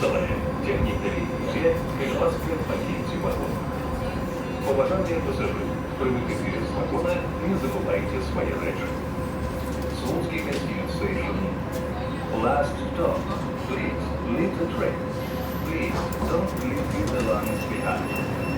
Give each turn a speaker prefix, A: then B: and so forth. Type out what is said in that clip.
A: Второе. Тягните ремни и глазки покиньте вагон. Уважаемые пассажиры, при выходе из вагона не забывайте свои речи. Слуцкий Кастиль Station. Last stop. Please leave the train. Please don't leave your belongings behind.